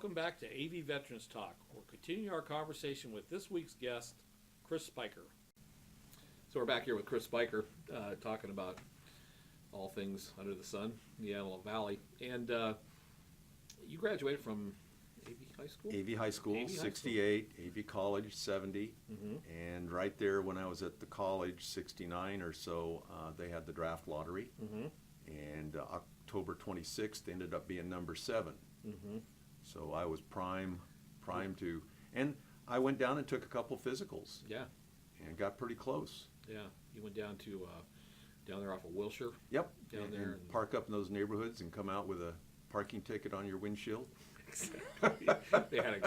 welcome back to AV Veterans Talk. We're continuing our conversation with this week's guest, Chris Spicher. So we're back here with Chris Spicher, talking about all things under the sun in the Antelope Valley. And you graduated from AV High School? AV High School, AV High 68, AV College, 70. Mm-hmm. And right there when I was at the college, 69 or so, they had the draft lottery. Mm-hmm. And October 26th ended up being number 7. Mm-hmm. So I was prime to, and I went down and took a couple physicals. Yeah. And got pretty close. Yeah. You went down to, down there off of Wilshire? Yep. Down and, there. and park up in those neighborhoods and come out with a parking ticket on your windshield. Exactly. they had a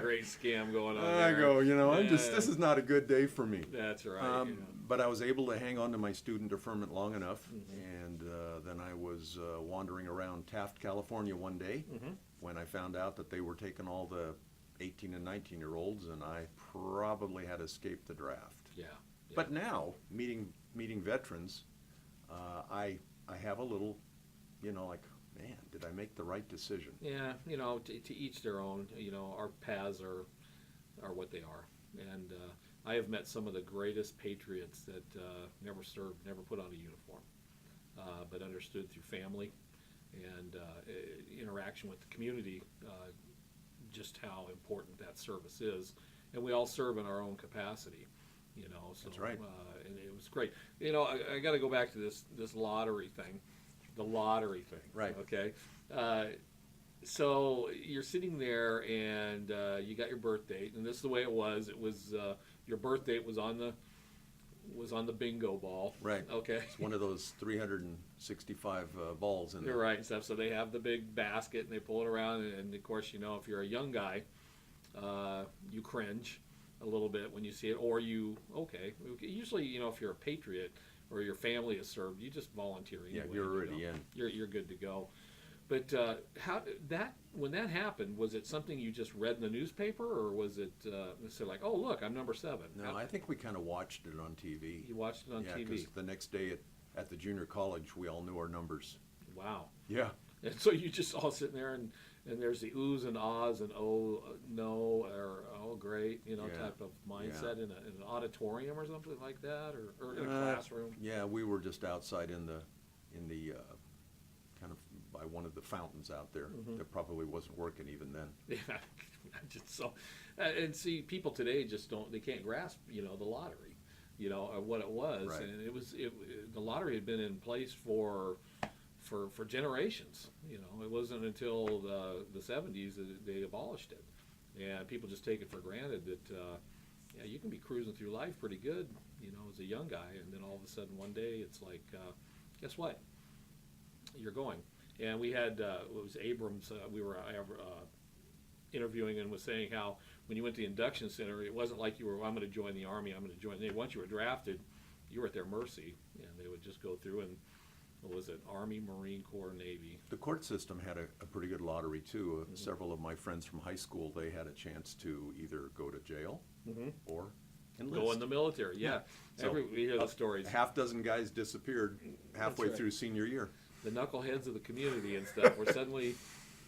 great scam going on there. I go, this is not a good day for me. That's right. But I was able to hang on to my student deferment long enough, Mm-hmm. and then I was wandering around Taft, California one day Mm-hmm. when I found out that they were taking all the 18 and 19-year-olds, and I probably had escaped the draft. Yeah. But now, meeting veterans, I have a little, like, man, did I make the right decision? Yeah, to each their own. Our paths are what they are, and I have met some of the greatest patriots that never served, never put on a uniform, but understood through family and interaction with the community just how important that service is, and we all serve in our own capacity. So That's right. And it was great. I got to go back to this lottery thing. The lottery thing. Right. Okay. So you're sitting there and you got your birth date, and this is the way it was. It was your birth date was on the bingo ball. Right. Okay. It's one of those 365 balls in there. You're right and stuff. So they have the big basket and they pull it around, and of course, if you're a young guy, you cringe a little bit when you see it, or usually, if you're a patriot or your family is served, you just volunteer anyway. Yeah, you're already in. You're good to go. But when that happened, was it something you just read in the newspaper, or was it like, oh look, I'm number 7? No, I think we kind of watched it on TV. You watched it on yeah, TV. because the next day at the junior college, we all knew our numbers. Wow. Yeah. And so you just all sitting there, and there's the oohs and ahs and oh no or oh great, type of mindset in an auditorium or something like that, or in a classroom. Yeah, we were just outside in the kind of by one of the fountains out there that probably wasn't working even then. Yeah, just so, and see, people today just they can't grasp, the lottery, or what it was, Right. and the lottery had been in place for generations. It wasn't until the 70s that they abolished it, and people just take it for granted that you can be cruising through life pretty good, as a young guy, and then all of a sudden one day it's like, guess what? You're going. And we had it was Abrams. We were interviewing and was saying how when you went to the induction center, it wasn't like you were, I'm going to join the Army, I'm going to join. Once you were drafted, you were at their mercy, and they would just go through and, what was it, Army, Marine Corps, Navy. The court system had a pretty good lottery too. Several of my friends from high school, they had a chance to either go to jail or enlist. Go in the military, yeah. So, we hear the stories. A half dozen guys disappeared halfway right. through senior year. The knuckleheads of the community and stuff were suddenly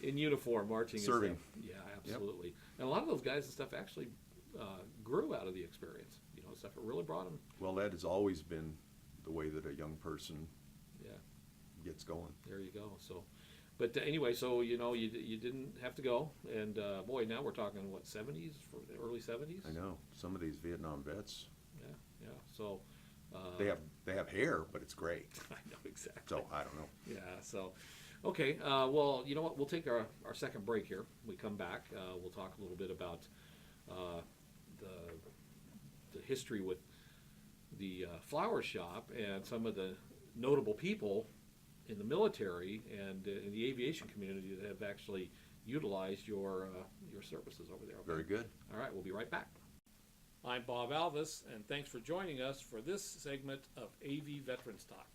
in uniform marching Serving. and stuff. Yeah, absolutely. Yep. And a lot of those guys and stuff actually grew out of the experience. Stuff that really brought them. Well, that has always been the way that a young person gets going. There you go. So, but anyway, so you didn't have to go, and boy, now we're talking what, 70s, early 70s. I know some of these Vietnam vets. Yeah. So they have hair, but it's gray. I know exactly. So I don't know. Yeah. So, okay. Well, you know what? We'll take our second break here. We come back. We'll talk a little bit about the history with the flower shop and some of the notable people in the military and in the aviation community that have actually utilized your services over there. Okay? Very good. All right, we'll be right back. I'm Bob Alvis, and thanks for joining us for this segment of AV Veterans Talk.